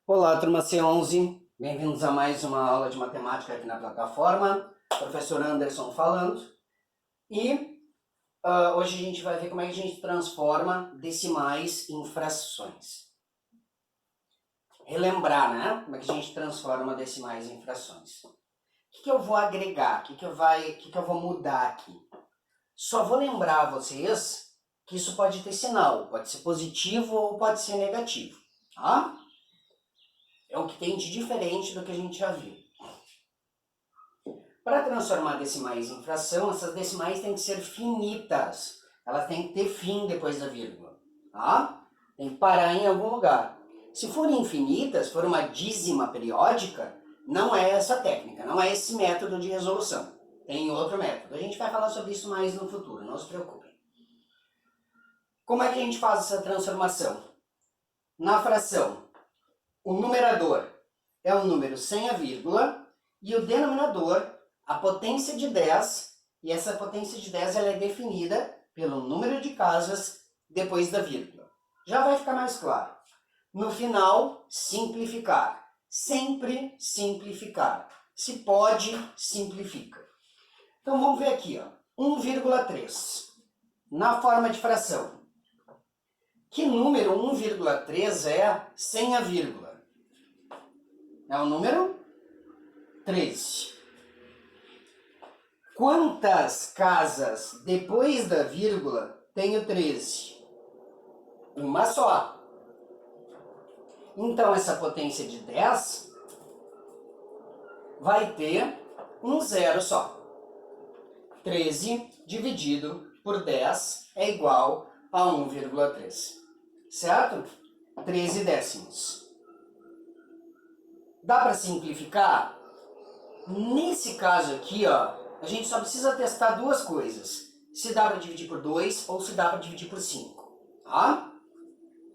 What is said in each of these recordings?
Olá, turma C11. Bem-vindos a mais uma aula de matemática aqui na plataforma. Professor Anderson falando. E hoje a gente vai ver como é que a gente transforma decimais em frações. Relembrar, né? Como é que a gente transforma decimais em frações. O que eu vou agregar? O que eu vou mudar aqui? Só vou lembrar a vocês que isso pode ter sinal. Pode ser positivo ou pode ser negativo. Tá? É o que tem de diferente do que a gente já viu. Para transformar decimais em fração, essas decimais têm que ser finitas. Elas têm que ter fim depois da vírgula. Tá? Tem que parar em algum lugar. Se forem infinitas, for uma dízima periódica, não é essa técnica, não é esse método de resolução. Tem outro método. A gente vai falar sobre isso mais no futuro, não se preocupem. Como é que a gente faz essa transformação? Na fração, o numerador é o número sem a vírgula e o denominador, a potência de 10, e essa potência de 10 ela é definida pelo número de casas depois da vírgula. Já vai ficar mais claro. No final, simplificar. Sempre simplificar. Se pode, simplifica. Então vamos ver aqui, ó. 1,3. Na forma de fração. Que número 1,3 é sem a vírgula? É o número 13. Quantas casas depois da vírgula tem o 13? Uma só. Então, essa potência de 10 vai ter um zero só. 13 dividido por 10 é igual a 1,3. Certo? 13 décimos. Dá para simplificar? Nesse caso aqui, ó, a gente só precisa testar duas coisas. Se dá para dividir por 2 ou se dá para dividir por 5. Tá?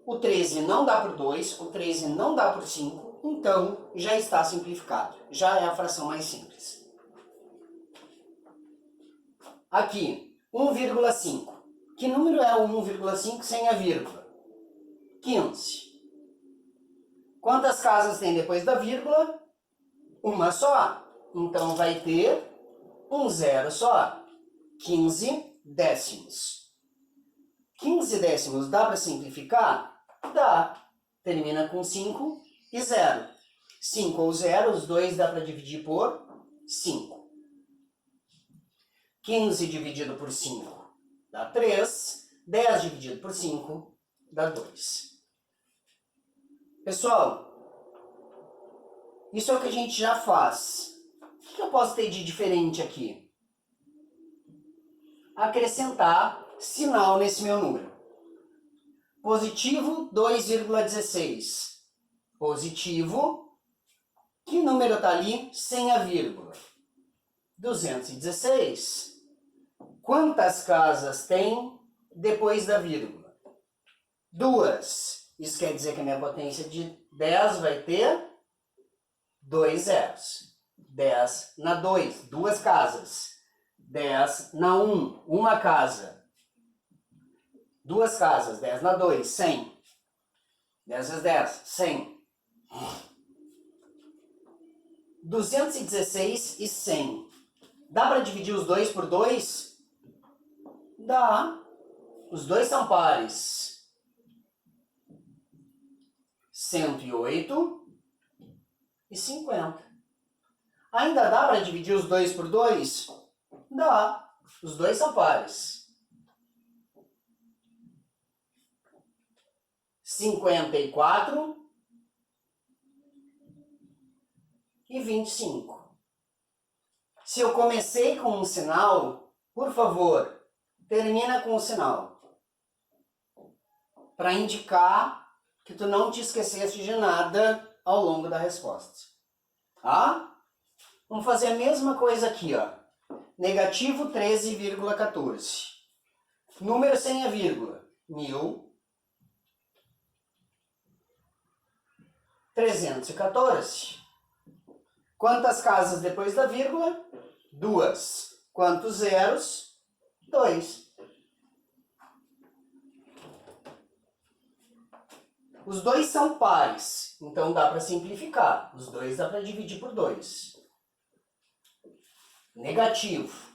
O 13 não dá por 2, o 13 não dá por 5, então já está simplificado. Já é a fração mais simples. Aqui, 1,5. Que número é o 1,5 sem a vírgula? 15. Quantas casas tem depois da vírgula? Uma só. Então vai ter um zero só. 15 décimos. 15 décimos dá para simplificar? Dá. Termina com 5 e 0. 5 ou 0, os dois dá para dividir por 5. 15 dividido por 5 dá 3. 10 dividido por 5 dá 2. Pessoal, isso é o que a gente já faz. O que eu posso ter de diferente aqui? Acrescentar sinal nesse meu número. Positivo 2,16. Positivo. Que número está ali sem a vírgula? 216. Quantas casas tem depois da vírgula? 2. Isso quer dizer que a minha potência de 10 vai ter 2 zeros. 10 na 2, duas casas. 10 na 1, uma casa. Duas casas, 10 na 2, 100. 10 vezes 10, 100. 216 e 100. Dá para dividir os dois por 2? Dá. Os dois são pares. 108 e 50. Ainda dá para dividir os dois por 2? Dá. Os dois são pares. 54 e 25. Se eu comecei com um sinal, por favor, termina com o sinal. Para indicar que tu não te esquecesse de nada ao longo da resposta. Tá? Vamos fazer a mesma coisa aqui, ó. Negativo 13,14. Número sem a vírgula. 1.314. Quantas casas depois da vírgula? 2. Quantos zeros? 2. Os dois são pares, Então dá para simplificar. Os dois dá para dividir por 2. Negativo.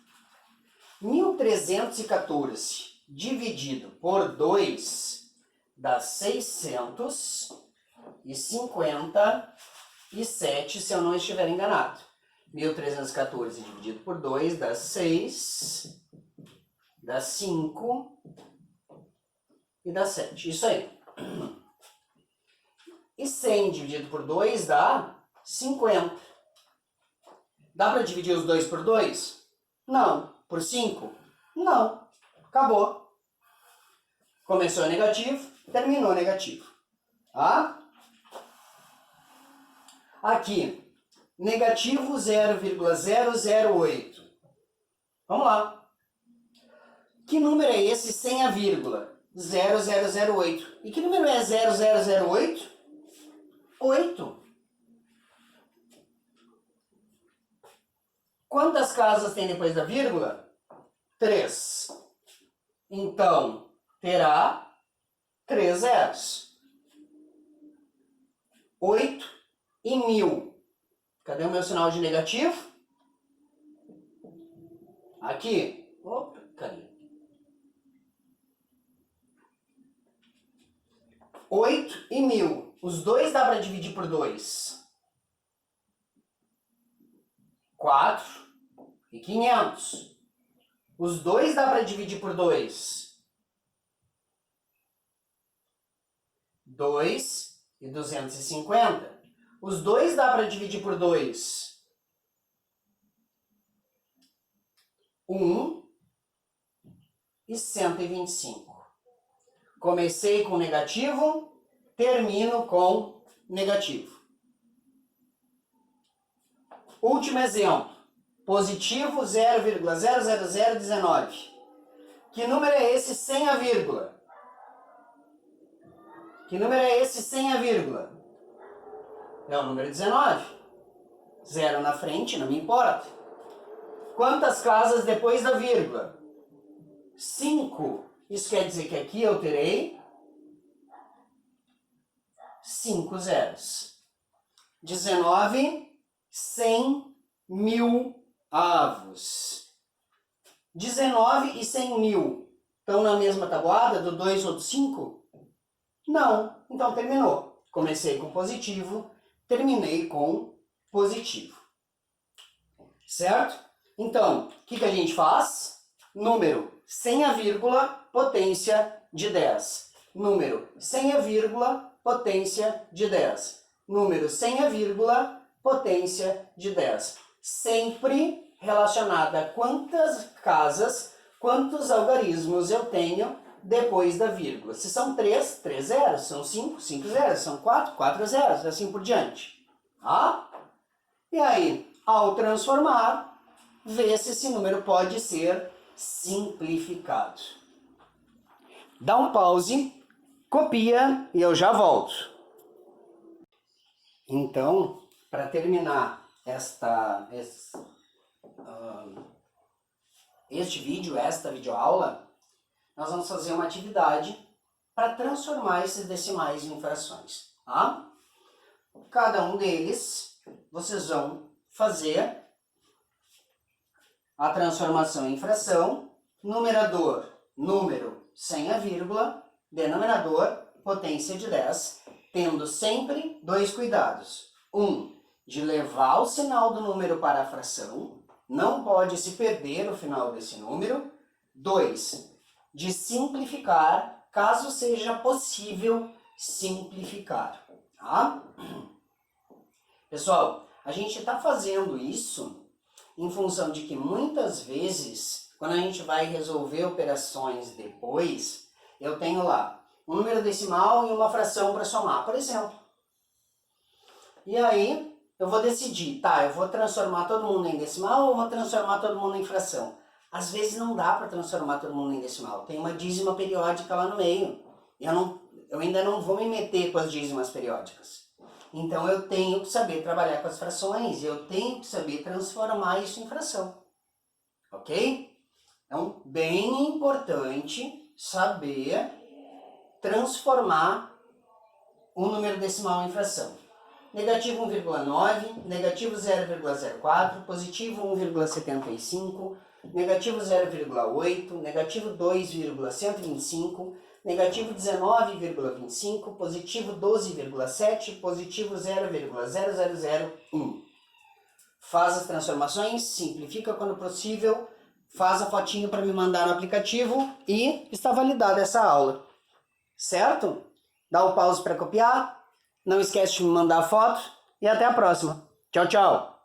1.314 dividido por 2 dá 657, se eu não estiver enganado. 1.314 dividido por 2 dá 6, dá 5 e dá 7. Isso aí. E 100 dividido por 2 dá 50. Dá para dividir os dois por 2? Não. Por 5? Não. Acabou. Começou negativo, terminou negativo. Tá? Aqui, negativo 0,008. Vamos lá. Que número é esse sem a vírgula? 0008. E que número é 0008? 8. Quantas casas tem depois da vírgula? 3. Então, terá 3 zeros. 8 e 1000. Cadê o meu sinal de negativo? Aqui. Opa, cadê? 8 e 1000. Os dois dá para dividir por 2. 4 e 500. Os dois dá para dividir por 2. 2 e 250. Os dois dá para dividir por 2. 1 e 125. Comecei com negativo, termino com negativo. Último exemplo. Positivo 0,00019. Que número é esse sem a vírgula? Que número é esse sem a vírgula? É o número 19. 0 na frente, não me importa. Quantas casas depois da vírgula? 5. Isso quer dizer que aqui eu terei 5 zeros. 19, 100, 1000 avos. 19 e 100 mil estão na mesma tabuada do 2 ou do 5? Não. Então terminou. Comecei com positivo, terminei com positivo. Certo? Então, o que a gente faz? Número sem a vírgula, potência de 10. Número sem a vírgula, potência de 10. Número sem a vírgula, potência de 10. Sempre relacionada a quantas casas, quantos algarismos eu tenho depois da vírgula. Se são 3, 3 zeros. São 5, 5 zeros. São 4, 4 zeros. Assim por diante. Tá? E aí, ao transformar, ver se esse número pode ser simplificado. Dá um pause, copia e eu já volto. Então, para terminar este vídeo, esta videoaula, nós vamos fazer uma atividade para transformar esses decimais em frações. Tá? Cada um deles, vocês vão fazer a transformação em fração, numerador, número sem a vírgula, denominador, potência de 10, tendo sempre dois cuidados. De levar o sinal do número para a fração, não pode se perder o final desse número. 2, de simplificar, caso seja possível simplificar. Tá? Pessoal, a gente está fazendo isso em função de que muitas vezes, quando a gente vai resolver operações depois, eu tenho lá um número decimal e uma fração para somar, por exemplo. E aí, eu vou decidir, tá, eu vou transformar todo mundo em decimal ou vou transformar todo mundo em fração? Às vezes não dá para transformar todo mundo em decimal, tem uma dízima periódica lá no meio. Eu ainda não vou me meter com as dízimas periódicas. Então eu tenho que saber trabalhar com as frações, eu tenho que saber transformar isso em fração. Ok? Então, bem importante saber transformar um número decimal em fração. negativo 1,9, negativo 0,04, positivo 1,75, negativo 0,8, negativo 2,125, negativo 19,25, positivo 12,7, positivo 0,0001. Faz as transformações, simplifica quando possível, faz a fotinho para me mandar no aplicativo e está validada essa aula. Certo? Dá o pause para copiar, não esquece de me mandar a foto e até a próxima. Tchau, tchau!